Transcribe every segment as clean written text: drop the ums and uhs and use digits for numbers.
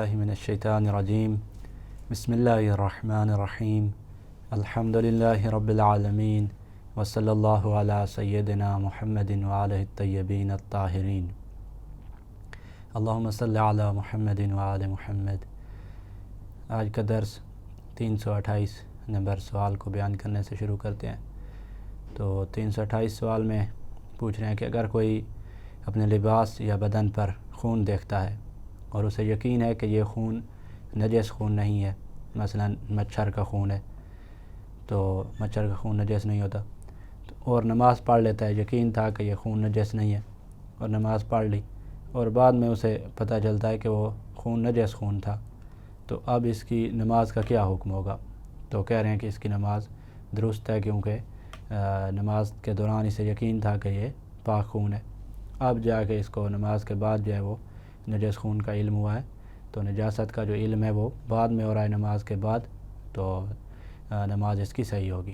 باللہ من الشیطان الرجیم بسم اللہ الرحمن الرحیم الحمد للہ رب العالمین وصلی اللہ علی سیدنا محمد وآلہ الطیبین الطاہرین اللہم صلی علی محمد وآل محمد۔ آج کا درس 328 نمبر سوال کو بیان کرنے سے شروع کرتے ہیں۔ تو 328 سوال میں پوچھ رہے ہیں کہ اگر کوئی اپنے لباس یا بدن پر خون دیکھتا ہے اور اسے یقین ہے کہ یہ خون نجس خون نہیں ہے، مثلا مچھر کا خون ہے تو مچھر کا خون نجس نہیں ہوتا، اور نماز پڑھ لیتا ہے، یقین تھا کہ یہ خون نجس نہیں ہے اور نماز پڑھ لی، اور بعد میں اسے پتہ چلتا ہے کہ وہ خون نجس خون تھا، تو اب اس کی نماز کا کیا حکم ہوگا؟ تو کہہ رہے ہیں کہ اس کی نماز درست ہے، کیونکہ نماز کے دوران اسے یقین تھا کہ یہ پاک خون ہے۔ اب جا کے اس کو نماز کے بعد جو ہے وہ نجس خون کا علم ہوا ہے، تو نجاست کا جو علم ہے وہ بعد میں ہو رہا ہے نماز کے بعد، تو نماز اس کی صحیح ہوگی۔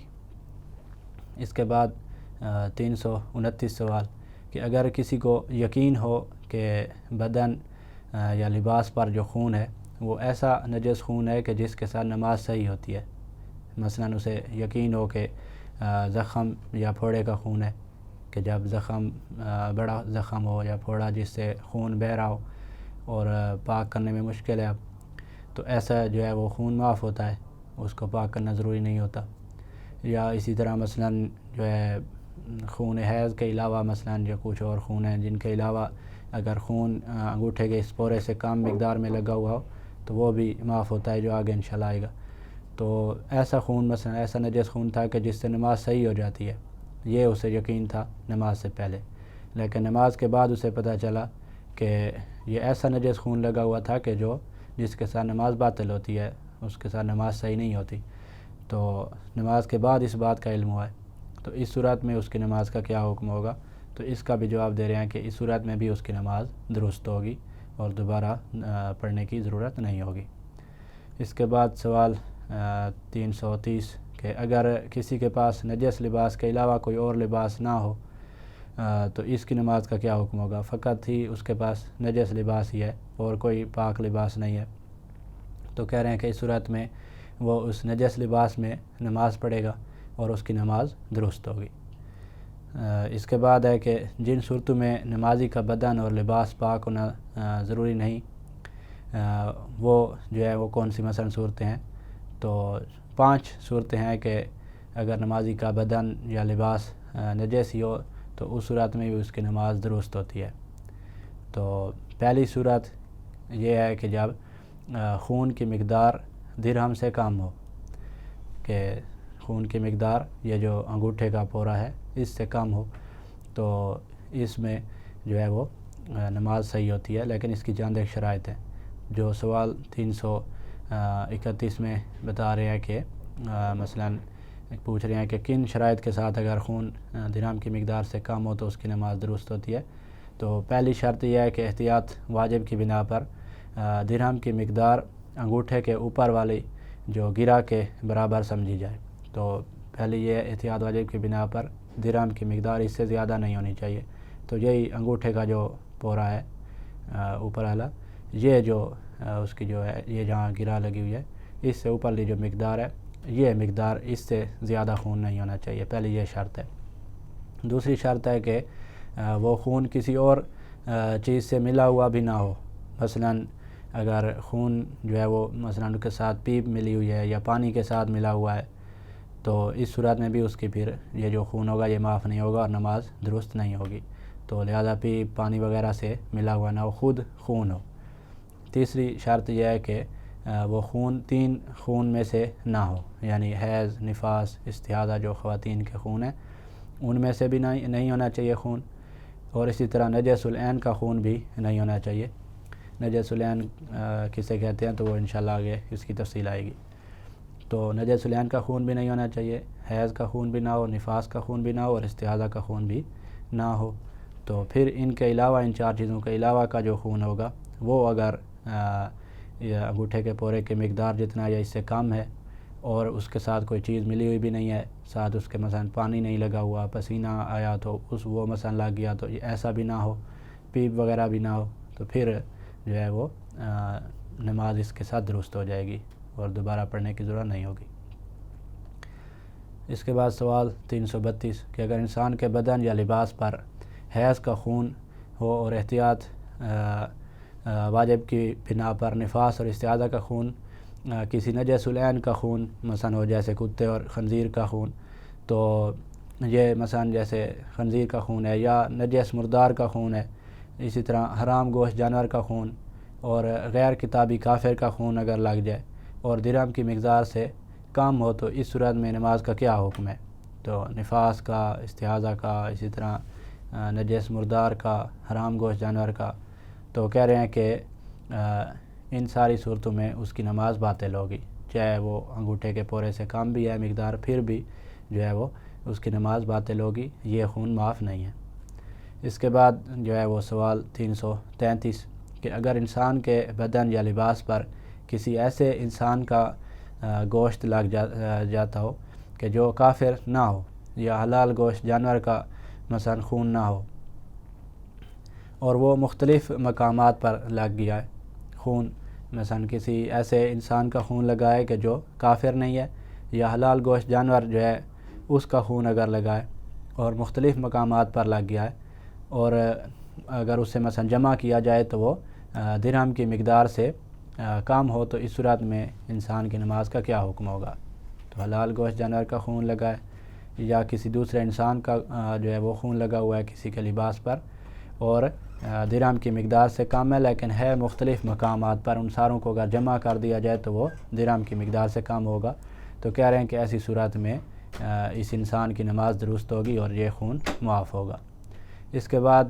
اس کے بعد 329 سوال کہ اگر کسی کو یقین ہو کہ بدن یا لباس پر جو خون ہے وہ ایسا نجس خون ہے کہ جس کے ساتھ نماز صحیح ہوتی ہے، مثلا اسے یقین ہو کہ زخم یا پھوڑے کا خون ہے، کہ جب زخم بڑا زخم ہو یا پھوڑا جس سے خون بہہ رہا ہو اور پاک کرنے میں مشکل ہے، اب تو ایسا جو ہے وہ خون معاف ہوتا ہے، اس کو پاک کرنا ضروری نہیں ہوتا۔ یا اسی طرح مثلا جو ہے خون حیض کے علاوہ مثلا جو کچھ اور خون ہیں جن کے علاوہ اگر خون انگوٹھے کے اس پورے سے کم مقدار میں لگا ہوا ہو تو وہ بھی معاف ہوتا ہے، جو آگے انشاءاللہ آئے گا۔ تو ایسا خون مثلا ایسا نجس خون تھا کہ جس سے نماز صحیح ہو جاتی ہے، یہ اسے یقین تھا نماز سے پہلے، لیکن نماز کے بعد اسے پتہ چلا کہ یہ ایسا نجس خون لگا ہوا تھا کہ جس کے ساتھ نماز باطل ہوتی ہے، اس کے ساتھ نماز صحیح نہیں ہوتی، تو نماز کے بعد اس بات کا علم ہوا ہے، تو اس صورت میں اس کی نماز کا کیا حکم ہوگا؟ تو اس کا بھی جواب دے رہے ہیں کہ اس صورت میں بھی اس کی نماز درست ہوگی اور دوبارہ پڑھنے کی ضرورت نہیں ہوگی۔ اس کے بعد سوال 330 کہ اگر کسی کے پاس نجس لباس کے علاوہ کوئی اور لباس نہ ہو تو اس کی نماز کا کیا حکم ہوگا؟ فقط ہی اس کے پاس نجس لباس ہی ہے اور کوئی پاک لباس نہیں ہے، تو کہہ رہے ہیں کہ اس صورت میں وہ اس نجس لباس میں نماز پڑھے گا اور اس کی نماز درست ہوگی۔ اس کے بعد ہے کہ جن صورتوں میں نمازی کا بدن اور لباس پاک ہونا ضروری نہیں، وہ جو ہے وہ کون سی مثلا صورتیں ہیں؟ تو 5 صورتیں ہیں کہ اگر نمازی کا بدن یا لباس نجس ہی ہو تو اس صورت میں بھی اس کی نماز درست ہوتی ہے۔ تو پہلی صورت یہ ہے کہ جب خون کی مقدار درہم سے کم ہو، کہ خون کی مقدار یہ جو انگوٹھے کا پورا ہے اس سے کم ہو، تو اس میں جو ہے وہ نماز صحیح ہوتی ہے، لیکن اس کی چند ایک شرائط ہیں جو سوال 331 میں بتا رہے ہیں کہ مثلا پوچھ رہے ہیں کہ کن شرائط کے ساتھ اگر خون درہم کی مقدار سے کم ہو تو اس کی نماز درست ہوتی ہے۔ تو پہلی شرط یہ ہے کہ احتیاط واجب کی بنا پر درہم کی مقدار انگوٹھے کے اوپر والی جو گرہ کے برابر سمجھی جائے، تو پہلے یہ احتیاط واجب کی بنا پر درہم کی مقدار اس سے زیادہ نہیں ہونی چاہیے، تو یہی انگوٹھے کا جو پورا ہے اوپر والا، یہ جو اس کی جو ہے یہ جہاں گرہ لگی ہوئی ہے اس سے اوپرلی جو مقدار ہے یہ مقدار اس سے زیادہ خون نہیں ہونا چاہیے، پہلی یہ شرط ہے۔ دوسری شرط ہے کہ وہ خون کسی اور چیز سے ملا ہوا بھی نہ ہو، مثلا اگر خون جو ہے وہ مثلا ان کے ساتھ پیپ ملی ہوئی ہے یا پانی کے ساتھ ملا ہوا ہے تو اس صورت میں بھی اس کی پھر یہ جو خون ہوگا یہ معاف نہیں ہوگا اور نماز درست نہیں ہوگی، تو لہذا پیپ پانی وغیرہ سے ملا ہوا نہ ہو، خود خون ہو۔ تیسری شرط یہ ہے کہ وہ خون 3 خون میں سے نہ ہو، یعنی حیض، نفاس، استحاضہ جو خواتین کے خون ہیں ان میں سے بھی نہیں ہونا چاہیے خون، اور اسی طرح نجس العین کا خون بھی نہیں ہونا چاہیے۔ نجس العین کسے کہتے ہیں تو وہ انشاءاللہ آگے اس کی تفصیل آئے گی۔ تو نجس العین کا خون بھی نہیں ہونا چاہیے، حیض کا خون بھی نہ ہو، نفاس کا خون بھی نہ ہو اور استحاضہ کا خون بھی نہ ہو۔ تو پھر ان کے علاوہ، ان 4 چیزوں کے علاوہ کا جو خون ہوگا وہ اگر انگوٹھے کے پورے کی مقدار جتنا یا اس سے کم ہے اور اس کے ساتھ کوئی چیز ملی ہوئی بھی نہیں ہے، ساتھ اس کے مثلا پانی نہیں لگا ہوا، پسینہ آیا تو وہ مثلا لگ گیا، تو ایسا بھی نہ ہو، پیپ وغیرہ بھی نہ ہو، تو پھر جو ہے وہ نماز اس کے ساتھ درست ہو جائے گی اور دوبارہ پڑھنے کی ضرورت نہیں ہوگی۔ اس کے بعد سوال 332 کہ اگر انسان کے بدن یا لباس پر حیض کا خون ہو اور احتیاط واجب کی بنا پر نفاس اور استحاضہ کا خون، کسی نجس العین کا خون مثلا ہو جیسے کتے اور خنزیر کا خون، تو یہ مثلا جیسے خنزیر کا خون ہے یا نجس مردار کا خون ہے، اسی طرح حرام گوشت جانور کا خون اور غیر کتابی کافر کا خون اگر لگ جائے اور درہم کی مقدار سے کم ہو، تو اس صورت میں نماز کا کیا حکم ہے؟ تو نفاس کا، استحاضہ کا، اسی طرح نجس مردار کا، حرام گوشت جانور کا، تو کہہ رہے ہیں کہ ان ساری صورتوں میں اس کی نماز باطل ہوگی، چاہے وہ انگوٹھے کے پورے سے کم بھی ہے مقدار، پھر بھی جو ہے وہ اس کی نماز باطل ہوگی، یہ خون معاف نہیں ہے۔ اس کے بعد جو ہے وہ سوال 333 کہ اگر انسان کے بدن یا لباس پر کسی ایسے انسان کا گوشت لگ جاتا ہو کہ جو کافر نہ ہو یا حلال گوشت جانور کا مثلا خون نہ ہو، اور وہ مختلف مقامات پر لگ گیا ہے خون، مثلا کسی ایسے انسان کا خون لگا ہے کہ جو کافر نہیں ہے، یا حلال گوشت جانور جو ہے اس کا خون اگر لگا ہے اور مختلف مقامات پر لگ گیا ہے، اور اگر اسے مثلا جمع کیا جائے تو وہ درہم کی مقدار سے کم ہو، تو اس صورت میں انسان کی نماز کا کیا حکم ہوگا؟ تو حلال گوشت جانور کا خون لگا ہے یا کسی دوسرے انسان کا جو ہے وہ خون لگا ہوا ہے کسی کے لباس پر، اور درہم کی مقدار سے کم ہے لیکن ہے مختلف مقامات پر، ان ساروں کو اگر جمع کر دیا جائے تو وہ درہم کی مقدار سے کم ہوگا، تو کہہ رہے ہیں کہ ایسی صورت میں اس انسان کی نماز درست ہوگی اور یہ خون معاف ہوگا۔ اس کے بعد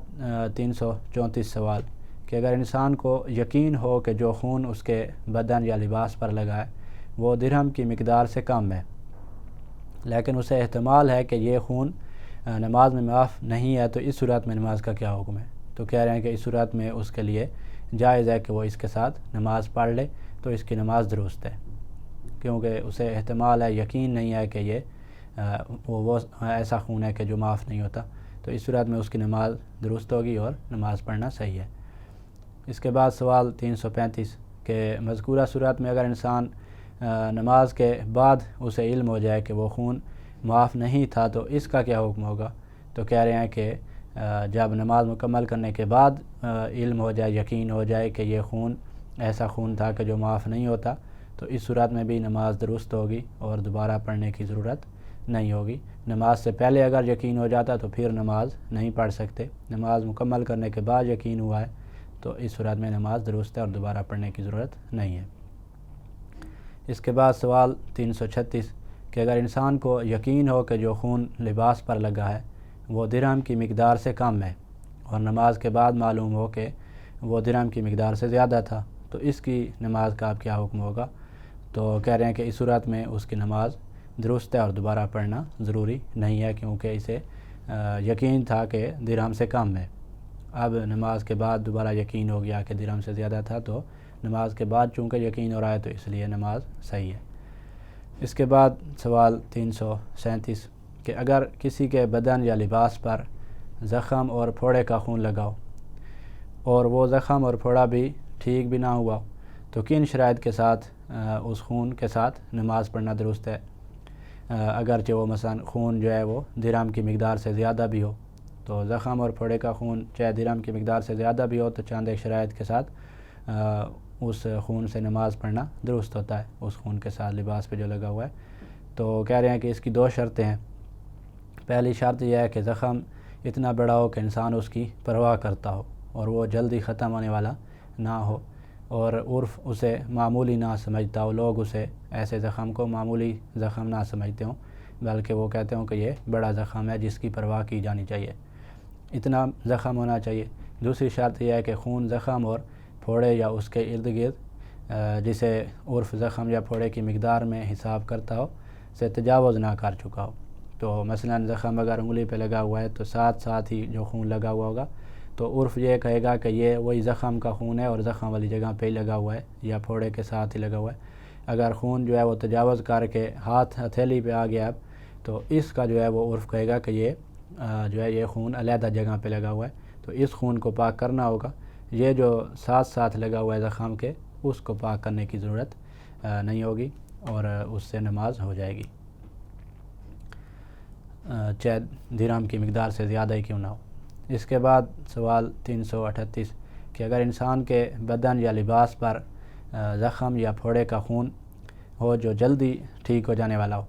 334 سوال کہ اگر انسان کو یقین ہو کہ جو خون اس کے بدن یا لباس پر لگا ہے وہ درہم کی مقدار سے کم ہے، لیکن اسے احتمال ہے کہ یہ خون نماز میں معاف نہیں ہے، تو اس صورت میں نماز کا کیا حکم ہے؟ تو کہہ رہے ہیں کہ اس صورت میں اس کے لیے جائز ہے کہ وہ اس کے ساتھ نماز پڑھ لے، تو اس کی نماز درست ہے، کیونکہ اسے احتمال ہے، یقین نہیں ہے کہ یہ وہ ایسا خون ہے کہ جو معاف نہیں ہوتا، تو اس صورت میں اس کی نماز درست ہوگی اور نماز پڑھنا صحیح ہے۔ اس کے بعد سوال 335 کہ مذکورہ صورت میں اگر انسان نماز کے بعد اسے علم ہو جائے کہ وہ خون معاف نہیں تھا، تو اس کا کیا حکم ہوگا؟ تو کہہ رہے ہیں کہ جب نماز مکمل کرنے کے بعد علم ہو جائے، یقین ہو جائے کہ یہ خون ایسا خون تھا کہ جو معاف نہیں ہوتا، تو اس صورت میں بھی نماز درست ہوگی اور دوبارہ پڑھنے کی ضرورت نہیں ہوگی۔ نماز سے پہلے اگر یقین ہو جاتا تو پھر نماز نہیں پڑھ سکتے، نماز مکمل کرنے کے بعد یقین ہوا ہے تو اس صورت میں نماز درست ہے اور دوبارہ پڑھنے کی ضرورت نہیں ہے۔ اس کے بعد سوال 336 کہ اگر انسان کو یقین ہو کہ جو خون لباس پر لگا ہے وہ درہم کی مقدار سے کم ہے، اور نماز کے بعد معلوم ہو کہ وہ درہم کی مقدار سے زیادہ تھا، تو اس کی نماز کا اب کیا حکم ہوگا؟ تو کہہ رہے ہیں کہ اس صورت میں اس کی نماز درست ہے اور دوبارہ پڑھنا ضروری نہیں ہے، کیونکہ اسے یقین تھا کہ درہم سے کم ہے۔ اب نماز کے بعد دوبارہ یقین ہو گیا کہ درہم سے زیادہ تھا، تو نماز کے بعد چونکہ یقین ہو رہا ہے تو اس لیے نماز صحیح ہے۔ اس کے بعد سوال 337 کہ اگر کسی کے بدن یا لباس پر زخم اور پھوڑے کا خون لگا ہو اور وہ زخم اور پھوڑا بھی ٹھیک بھی نہ ہوا، تو کن شرائط کے ساتھ اس خون کے ساتھ نماز پڑھنا درست ہے؟ اگرچہ وہ مثلا خون جو ہے وہ درہم کی مقدار سے زیادہ بھی ہو، تو زخم اور پھوڑے کا خون چاہے درہم کی مقدار سے زیادہ بھی ہو تو چند ایک شرائط کے ساتھ اس خون سے نماز پڑھنا درست ہوتا ہے، اس خون کے ساتھ لباس پہ جو لگا ہوا ہے۔ تو کہہ رہے ہیں کہ اس کی دو شرطیں ہیں۔ پہلی شرط یہ ہے کہ زخم اتنا بڑا ہو کہ انسان اس کی پرواہ کرتا ہو اور وہ جلدی ختم ہونے والا نہ ہو، اور عرف اسے معمولی نہ سمجھتا ہو، لوگ اسے ایسے زخم کو معمولی زخم نہ سمجھتے ہوں بلکہ وہ کہتے ہوں کہ یہ بڑا زخم ہے جس کی پرواہ کی جانی چاہیے، اتنا زخم ہونا چاہیے۔ دوسری شرط یہ ہے کہ خون زخم اور پھوڑے یا اس کے ارد گرد جسے عرف زخم یا پھوڑے کی مقدار میں حساب کرتا ہو سے تجاوز نہ کر چکا ہو۔ تو مثلا زخم اگر انگلی پہ لگا ہوا ہے تو ساتھ ہی جو خون لگا ہوا ہوگا تو عرف یہ کہے گا کہ یہ وہی زخم کا خون ہے اور زخم والی جگہ پہ ہی لگا ہوا ہے یا پھوڑے کے ساتھ ہی لگا ہوا ہے۔ اگر خون جو ہے وہ تجاوز کر کے ہتھیلی پہ آ گیا اب، تو اس کا جو ہے وہ عرف کہے گا کہ یہ جو ہے یہ خون علیحدہ جگہ پہ لگا ہوا ہے، تو اس خون کو پاک کرنا ہوگا۔ یہ جو ساتھ لگا ہوا ہے زخم کے، اس کو پاک کرنے کی ضرورت نہیں ہوگی اور اس سے نماز ہو جائے گی، چاہے درہم کی مقدار سے زیادہ ہی کیوں نہ ہو۔ اس کے بعد سوال 338 کہ اگر انسان کے بدن یا لباس پر زخم یا پھوڑے کا خون ہو جو جلدی ٹھیک ہو جانے والا ہو،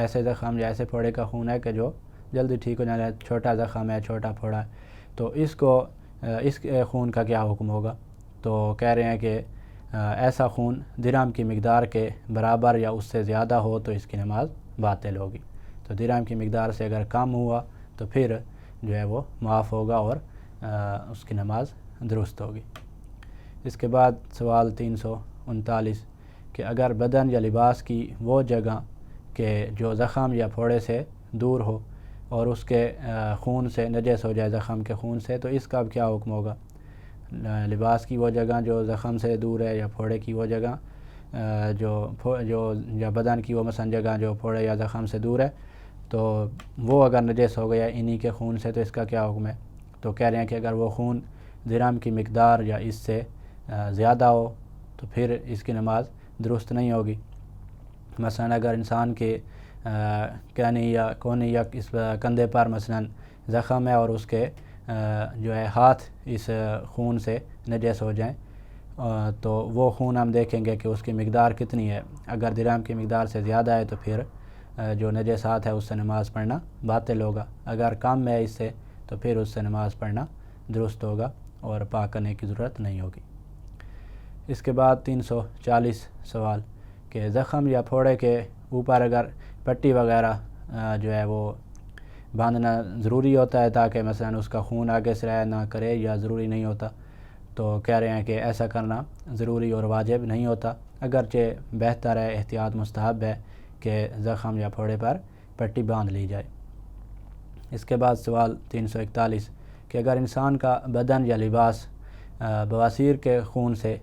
ایسے زخم یا ایسے پھوڑے کا خون ہے کہ جو جلدی ٹھیک ہو جانے والا، چھوٹا زخم ہے، چھوٹا پھوڑا ہے، تو اس خون کا کیا حکم ہوگا؟ تو کہہ رہے ہیں کہ ایسا خون درہم کی مقدار کے برابر یا اس سے زیادہ ہو تو اس کی نماز باطل ہوگی۔ تو درہم کی مقدار سے اگر کم ہوا تو پھر جو ہے وہ معاف ہوگا اور اس کی نماز درست ہوگی۔ اس کے بعد سوال 339 کہ اگر بدن یا لباس کی وہ جگہ کہ جو زخم یا پھوڑے سے دور ہو اور اس کے خون سے نجس ہو جائے، زخم کے خون سے، تو اس کا اب کیا حکم ہوگا؟ لباس کی وہ جگہ جو زخم سے دور ہے یا پھوڑے کی وہ جگہ یا بدن کی وہ مثلا جگہ جو پھوڑے یا زخم سے دور ہے، تو وہ اگر نجس ہو گیا انہی کے خون سے تو اس کا کیا حکم ہے؟ تو کہہ رہے ہیں کہ اگر وہ خون درہم کی مقدار یا اس سے زیادہ ہو تو پھر اس کی نماز درست نہیں ہوگی۔ مثلا اگر انسان کے کہنی یا کونی یا اس کندھے پر مثلا زخم ہے اور اس کے جو ہے ہاتھ اس خون سے نجس ہو جائیں، تو وہ خون ہم دیکھیں گے کہ اس کی مقدار کتنی ہے۔ اگر درہم کی مقدار سے زیادہ ہے تو پھر جو نجسات ہے اس سے نماز پڑھنا باطل ہوگا، اگر کم ہے اس سے تو پھر اس سے نماز پڑھنا درست ہوگا اور پاک کرنے کی ضرورت نہیں ہوگی۔ اس کے بعد 340 سوال کہ زخم یا پھوڑے کے اوپر اگر پٹی وغیرہ جو ہے وہ باندھنا ضروری ہوتا ہے تاکہ مثلا اس کا خون آگے سے رائے نہ کرے، یا ضروری نہیں ہوتا؟ تو کہہ رہے ہیں کہ ایسا کرنا ضروری اور واجب نہیں ہوتا، اگرچہ بہتر ہے، احتیاط مستحب ہے کہ زخم یا پھوڑے پر پٹی باندھ لی جائے۔ اس کے بعد سوال 341 کہ اگر انسان کا بدن یا لباس بواسیر کے خون سے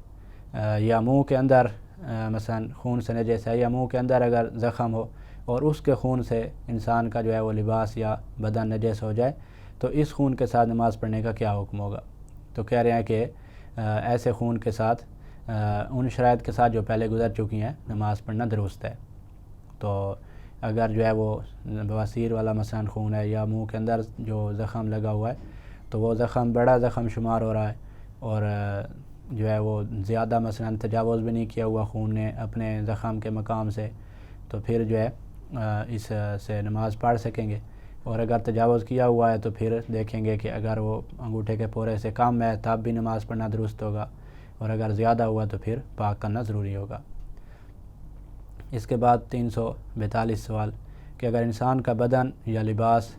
یا منہ کے اندر مثلا خون سے نجس ہے، یا منہ کے اندر اگر زخم ہو اور اس کے خون سے انسان کا جو ہے وہ لباس یا بدن نجس ہو جائے، تو اس خون کے ساتھ نماز پڑھنے کا کیا حکم ہوگا؟ تو کہہ رہے ہیں کہ ایسے خون کے ساتھ ان شرائط کے ساتھ جو پہلے گزر چکی ہیں نماز پڑھنا درست ہے۔ تو اگر جو ہے وہ بواسیر والا مثلا خون ہے یا منہ کے اندر جو زخم لگا ہوا ہے تو وہ زخم بڑا زخم شمار ہو رہا ہے اور جو ہے وہ زیادہ مثلا تجاوز بھی نہیں کیا ہوا خون نے اپنے زخم کے مقام سے، تو پھر جو ہے اس سے نماز پڑھ سکیں گے، اور اگر تجاوز کیا ہوا ہے تو پھر دیکھیں گے کہ اگر وہ انگوٹھے کے پورے سے کم ہے تب بھی نماز پڑھنا درست ہوگا، اور اگر زیادہ ہوا تو پھر پاک کرنا ضروری ہوگا۔ اس کے بعد 342 سوال کہ اگر انسان کا بدن یا لباس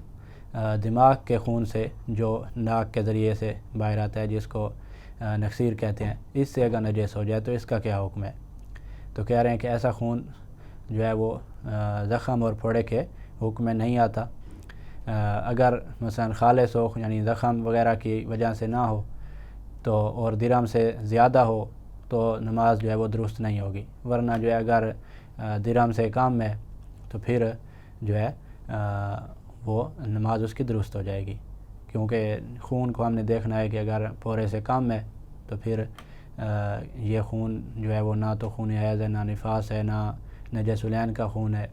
دماغ کے خون سے جو ناک کے ذریعے سے باہر آتا ہے، جس کو نکسیر کہتے ہیں، اس سے اگر نجس ہو جائے تو اس کا کیا حکم ہے؟ تو کہہ رہے ہیں کہ ایسا خون جو ہے وہ زخم اور پھوڑے کے حکم میں نہیں آتا، اگر مثلا خالص ہو یعنی زخم وغیرہ کی وجہ سے نہ ہو تو اور درہم سے زیادہ ہو تو نماز جو ہے وہ درست نہیں ہوگی، ورنہ جو ہے اگر درہم سے کم ہے تو پھر جو ہے وہ نماز اس کی درست ہو جائے گی، کیونکہ خون کو ہم نے دیکھنا ہے کہ اگر پورے سے کم ہے تو پھر یہ خون جو ہے وہ نہ تو خون حیض ہے، نہ نفاس ہے، نہ نجس العین کا خون ہے،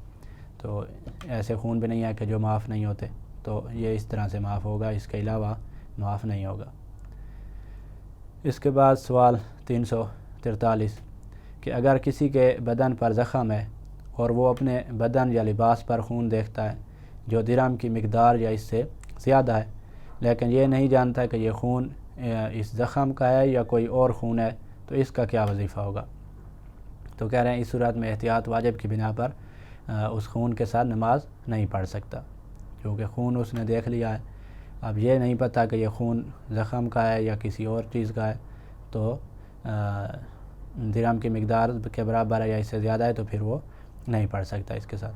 تو ایسے خون بھی نہیں ہے کہ جو معاف نہیں ہوتے، تو یہ اس طرح سے معاف ہوگا، اس کے علاوہ معاف نہیں ہوگا۔ اس کے بعد سوال 343 کہ اگر کسی کے بدن پر زخم ہے اور وہ اپنے بدن یا لباس پر خون دیکھتا ہے جو درہم کی مقدار یا اس سے زیادہ ہے، لیکن یہ نہیں جانتا کہ یہ خون اس زخم کا ہے یا کوئی اور خون ہے، تو اس کا کیا وظیفہ ہوگا؟ تو کہہ رہے ہیں اس صورت میں احتیاط واجب کی بنا پر اس خون کے ساتھ نماز نہیں پڑھ سکتا، کیونکہ خون اس نے دیکھ لیا ہے، اب یہ نہیں پتہ کہ یہ خون زخم کا ہے یا کسی اور چیز کا ہے، تو درہم کی مقدار کے برابر ہے یا اس سے زیادہ ہے تو پھر وہ نہیں پڑھ سکتا اس کے ساتھ۔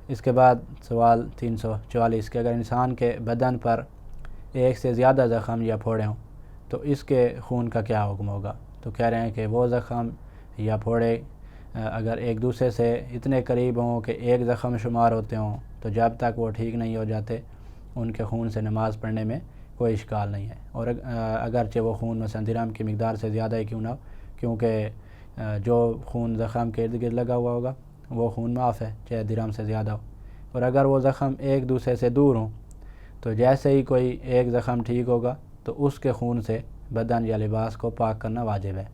اس کے بعد سوال 344 کہ اگر انسان کے بدن پر ایک سے زیادہ زخم یا پھوڑے ہوں تو اس کے خون کا کیا حکم ہوگا؟ تو کہہ رہے ہیں کہ وہ زخم یا پھوڑے اگر ایک دوسرے سے اتنے قریب ہوں کہ ایک زخم شمار ہوتے ہوں تو جب تک وہ ٹھیک نہیں ہو جاتے ان کے خون سے نماز پڑھنے میں کوئی اشکال نہیں ہے، اور اگرچہ وہ خون مثلا درہم کی مقدار سے زیادہ ہی کیوں نہ ہو، کیونکہ جو خون زخم کے ارد گرد لگا ہوا ہوگا وہ خون معاف ہے چاہے درہم سے زیادہ ہو، اور اگر وہ زخم ایک دوسرے سے دور ہوں تو جیسے ہی کوئی ایک زخم ٹھیک ہوگا تو اس کے خون سے بدن یا لباس کو پاک کرنا واجب ہے،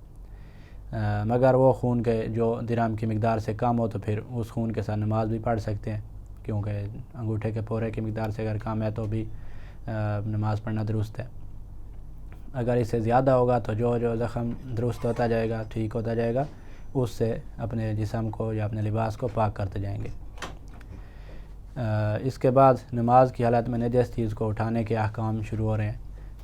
مگر وہ خون کے جو درہم کی مقدار سے کم ہو تو پھر اس خون کے ساتھ نماز بھی پڑھ سکتے ہیں، کیونکہ انگوٹھے کے پورے کی مقدار سے اگر کم ہے تو بھی نماز پڑھنا درست ہے۔ اگر اس سے زیادہ ہوگا تو جو زخم درست ہوتا جائے گا، ٹھیک ہوتا جائے گا، اس سے اپنے جسم کو یا اپنے لباس کو پاک کرتے جائیں گے۔ اس کے بعد نماز کی حالت میں نجس چیز کو اٹھانے کے احکام شروع ہو رہے ہیں۔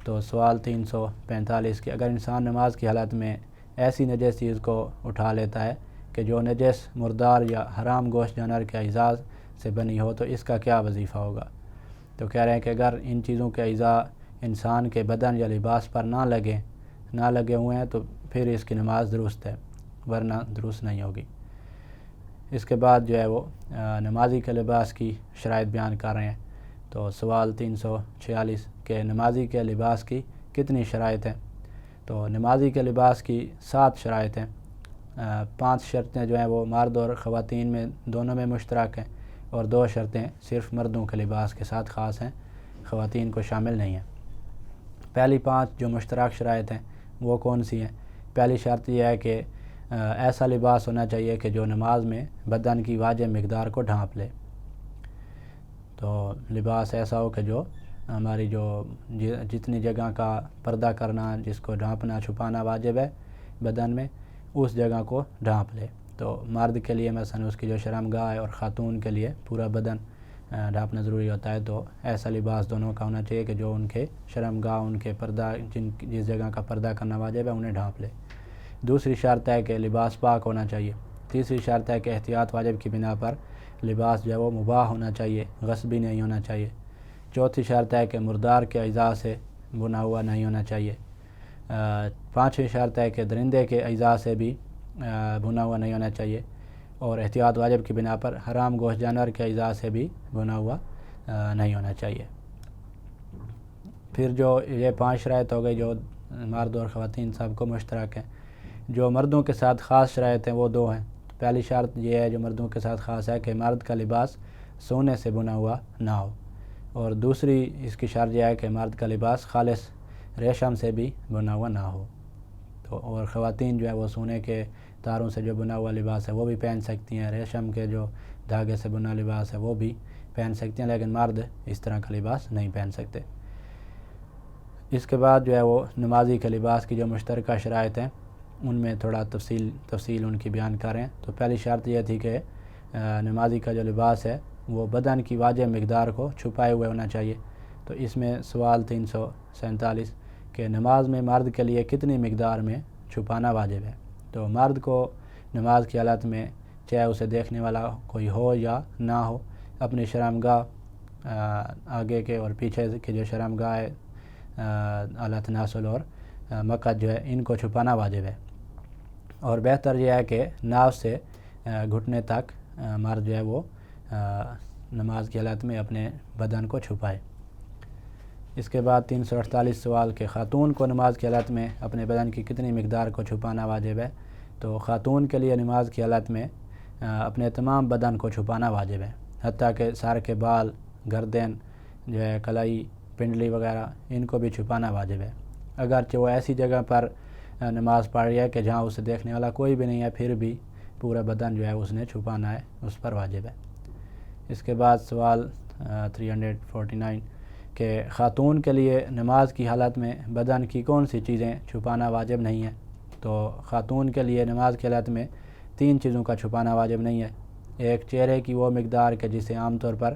تو سوال 345 کہ اگر انسان نماز کی حالت میں ایسی نجس چیز کو اٹھا لیتا ہے کہ جو نجس مردار یا حرام گوشت جانور کے اعضاء سے بنی ہو تو اس کا کیا وظیفہ ہوگا؟ تو کہہ رہے ہیں کہ اگر ان چیزوں کے اعضاء انسان کے بدن یا لباس پر نہ لگے ہوئے ہیں تو پھر اس کی نماز درست ہے، ورنہ درست نہیں ہوگی۔ اس کے بعد جو ہے وہ نمازی کے لباس کی شرائط بیان کر رہے ہیں۔ تو سوال 346 کہ نمازی کے لباس کی کتنی شرائط ہیں؟ تو نمازی کے لباس کی 7 شرائط ہیں۔ 5 شرطیں جو ہیں وہ مرد اور خواتین میں دونوں میں مشترک ہیں، اور 2 شرطیں صرف مردوں کے لباس کے ساتھ خاص ہیں، خواتین کو شامل نہیں ہیں۔ پہلی 5 جو مشترک شرائط ہیں وہ کون سی ہیں؟ پہلی شرط یہ ہے کہ ایسا لباس ہونا چاہیے کہ جو نماز میں بدن کی واجب مقدار کو ڈھانپ لے۔ تو لباس ایسا ہو کہ جو ہماری جتنی جگہ کا پردہ کرنا، جس کو ڈھانپنا چھپانا واجب ہے بدن میں، اس جگہ کو ڈھانپ لے۔ تو مرد کے لیے مثلا اس کی جو شرمگاہ ہے، اور خاتون کے لیے پورا بدن ڈھانپنا ضروری ہوتا ہے، تو ایسا لباس دونوں کا ہونا چاہیے کہ جو ان کے شرمگاہ، ان کے پردہ، جس جگہ کا پردہ کرنا واجب ہے انہیں ڈھانپ لے۔ دوسری شرط ہے کہ لباس پاک ہونا چاہیے۔ تیسری شرط ہے کہ احتیاط واجب کی بنا پر لباس جو ہے وہ مباح ہونا چاہیے، غصبی نہیں ہونا چاہیے۔ چوتھی شرط ہے کہ مردار کے اعضاء سے بنا ہوا نہیں ہونا چاہیے۔ 5ویں شرط ہے کہ درندے کے اعضاء سے بھی بنا ہوا نہیں ہونا چاہیے، اور احتیاط واجب کی بنا پر حرام گوشت جانور کے اعضاء سے بھی بنا ہوا نہیں ہونا چاہیے۔ پھر جو یہ 5 شرائط ہو گئی جو مرد اور خواتین سب کو مشترک ہیں۔ جو مردوں کے ساتھ خاص شرائط ہیں وہ 2 ہیں۔ پہلی شرط یہ ہے جو مردوں کے ساتھ خاص ہے کہ مرد کا لباس سونے سے بنا ہوا نہ ہو، اور دوسری اس کی شرط یہ ہے کہ مرد کا لباس خالص ریشم سے بھی بنا ہوا نہ ہو۔ تو اور خواتین جو ہے وہ سونے کے تاروں سے جو بنا ہوا لباس ہے وہ بھی پہن سکتی ہیں، ریشم کے جو دھاگے سے بنا لباس ہے وہ بھی پہن سکتی ہیں، لیکن مرد اس طرح کا لباس نہیں پہن سکتے۔ اس کے بعد جو ہے وہ نمازی کے لباس کی جو مشترکہ شرائط ہیں ان میں تھوڑا تفصیل ان کی بیان کریں۔ تو پہلی شرط یہ تھی کہ نمازی کا جو لباس ہے وہ بدن کی واجب مقدار کو چھپائے ہوئے ہونا چاہیے۔ تو اس میں سوال 347 کہ نماز میں مرد کے لیے کتنی مقدار میں چھپانا واجب ہے؟ تو مرد کو نماز کی حالت میں چاہے اسے دیکھنے والا کوئی ہو یا نہ ہو، اپنی شرمگاہ، آگے کے اور پیچھے کے جو شرمگاہ ہے، اعلیٰ تناسل اور مقعد جو ہے، ان کو چھپانا واجب ہے، اور بہتر یہ ہے کہ ناف سے گھٹنے تک مرد جو ہے وہ نماز کی حالت میں اپنے بدن کو چھپائے۔ اس کے بعد 348 سوال کہ خاتون کو نماز کی حالت میں اپنے بدن کی کتنی مقدار کو چھپانا واجب ہے؟ تو خاتون کے لیے نماز کی حالت میں اپنے تمام بدن کو چھپانا واجب ہے، حتیٰ کہ سر کے بال، گردن جو ہے، کلائی، پنڈلی وغیرہ، ان کو بھی چھپانا واجب ہے۔ اگرچہ وہ ایسی جگہ پر نماز پڑھ رہی ہے کہ جہاں اسے دیکھنے والا کوئی بھی نہیں ہے، پھر بھی پورا بدن جو ہے اس نے چھپانا ہے، اس پر واجب ہے۔ اس کے بعد سوال 349 کہ خاتون کے لیے نماز کی حالت میں بدن کی کون سی چیزیں چھپانا واجب نہیں ہے؟ تو خاتون کے لیے نماز کی حالت میں 3 چیزوں کا چھپانا واجب نہیں ہے۔ ایک، چہرے کی وہ مقدار کہ جسے عام طور پر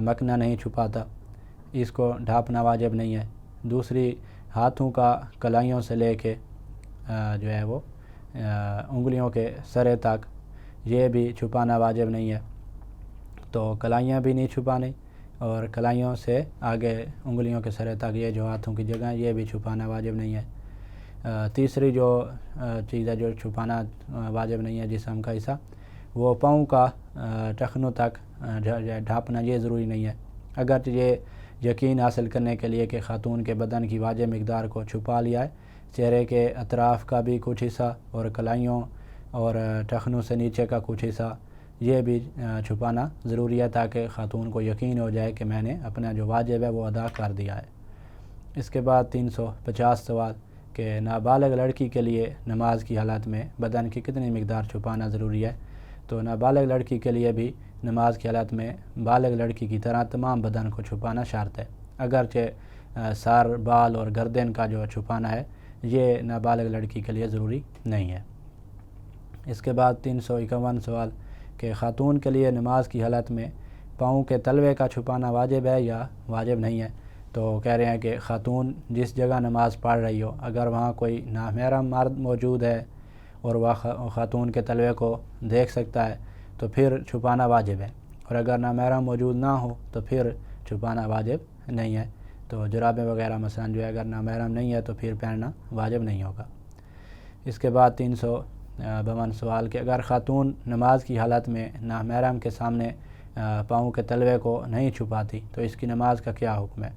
مکنا نہیں چھپاتا، اس کو ڈھانپنا واجب نہیں ہے۔ دوسری، ہاتھوں کا کلائیوں سے لے کے جو ہے وہ انگلیوں کے سرے تک، یہ بھی چھپانا واجب نہیں ہے۔ تو کلائیاں بھی نہیں چھپانی، اور کلائیوں سے آگے انگلیوں کے سرے تک یہ جو ہاتھوں کی جگہ یہ بھی چھپانا واجب نہیں ہے۔ تیسری جو چیز ہے جو چھپانا واجب نہیں ہے جسم کا حصہ، وہ پاؤں کا ٹخنوں تک ڈھانپنا یہ ضروری نہیں ہے۔ اگرچہ یہ یقین حاصل کرنے کے لیے کہ خاتون کے بدن کی واجب مقدار کو چھپا لیا ہے، چہرے کے اطراف کا بھی کچھ حصہ اور کلائیوں اور ٹخنوں سے نیچے کا کچھ حصہ یہ بھی چھپانا ضروری ہے، تاکہ خاتون کو یقین ہو جائے کہ میں نے اپنا جو واجب ہے وہ ادا کر دیا ہے۔ اس کے بعد 350 سوال کہ نابالغ لڑکی کے لیے نماز کی حالت میں بدن کی کتنی مقدار چھپانا ضروری ہے؟ تو نابالغ لڑکی کے لیے بھی نماز کی حالت میں بالغ لڑکی کی طرح تمام بدن کو چھپانا شرط ہے، اگرچہ سر، بال اور گردن کا جو چھپانا ہے یہ نابالغ لڑکی کے لیے ضروری نہیں ہے۔ اس کے بعد 351 سوال کہ خاتون کے لیے نماز کی حالت میں پاؤں کے تلوے کا چھپانا واجب ہے یا واجب نہیں ہے؟ تو کہہ رہے ہیں کہ خاتون جس جگہ نماز پڑھ رہی ہو، اگر وہاں کوئی نامحرم مرد موجود ہے اور وہ خاتون کے تلوے کو دیکھ سکتا ہے تو پھر چھپانا واجب ہے، اور اگر نامحرم موجود نہ ہو تو پھر چھپانا واجب نہیں ہے۔ تو جرابیں وغیرہ مثلا جو ہے اگر نامحرم نہیں ہے تو پھر پہننا واجب نہیں ہوگا۔ اس کے بعد 352 سوال کہ اگر خاتون نماز کی حالت میں نامحرم کے سامنے پاؤں کے تلوے کو نہیں چھپاتی تو اس کی نماز کا کیا حکم ہے؟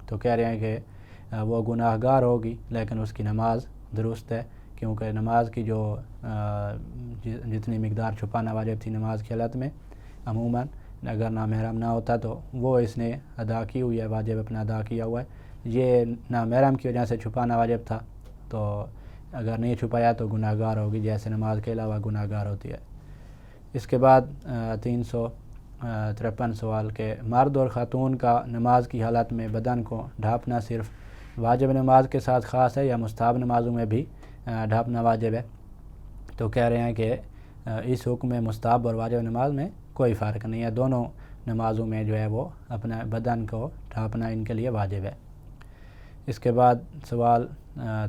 تو کہہ رہے ہیں کہ وہ گناہ گار ہوگی، لیکن اس کی نماز درست ہے، کیونکہ نماز کی جو جتنی مقدار چھپانا واجب تھی نماز کی حالت میں عموماً اگر نامحرم نہ ہوتا تو وہ اس نے ادا کی ہوئی ہے، واجب اپنا ادا کیا ہوا ہے۔ یہ نامحرم کی وجہ سے چھپانا واجب تھا، تو اگر نہیں چھپایا تو گناہ گار ہوگی، جیسے نماز کے علاوہ گناہ گار ہوتی ہے۔ اس کے بعد 353 سوال کہ مرد اور خاتون کا نماز کی حالت میں بدن کو ڈھانپنا صرف واجب نماز کے ساتھ خاص ہے یا مستحب نمازوں میں بھی ڈھانپنا واجب ہے؟ تو کہہ رہے ہیں کہ اس حکم میں مستحب اور واجب نماز میں کوئی فرق نہیں ہے، دونوں نمازوں میں جو ہے وہ اپنا بدن کو ڈھانپنا ان کے لیے واجب ہے۔ اس کے بعد سوال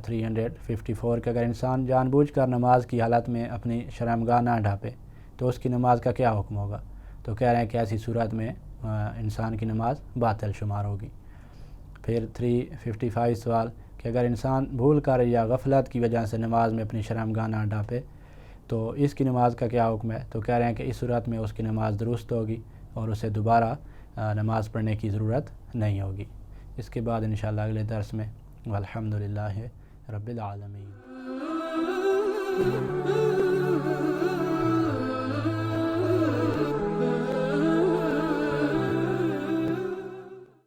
354 کہ اگر انسان جان بوجھ کر نماز کی حالت میں اپنی شرمگاہ نہ ڈھانپے تو اس کی نماز کا کیا حکم ہوگا؟ تو کہہ رہے ہیں کہ ایسی صورت میں انسان کی نماز باطل شمار ہوگی۔ پھر 355 سوال کہ اگر انسان بھول کر یا غفلت کی وجہ سے نماز میں اپنی شرمگاہ نہ ڈھانپے تو اس کی نماز کا کیا حکم ہے؟ تو کہہ رہے ہیں کہ اس صورت میں اس کی نماز درست ہوگی اور اسے دوبارہ نماز پڑھنے کی ضرورت نہیں ہوگی۔ اس کے بعد انشاءاللہ اگلے درس میں والحمدللہ رب العالمین۔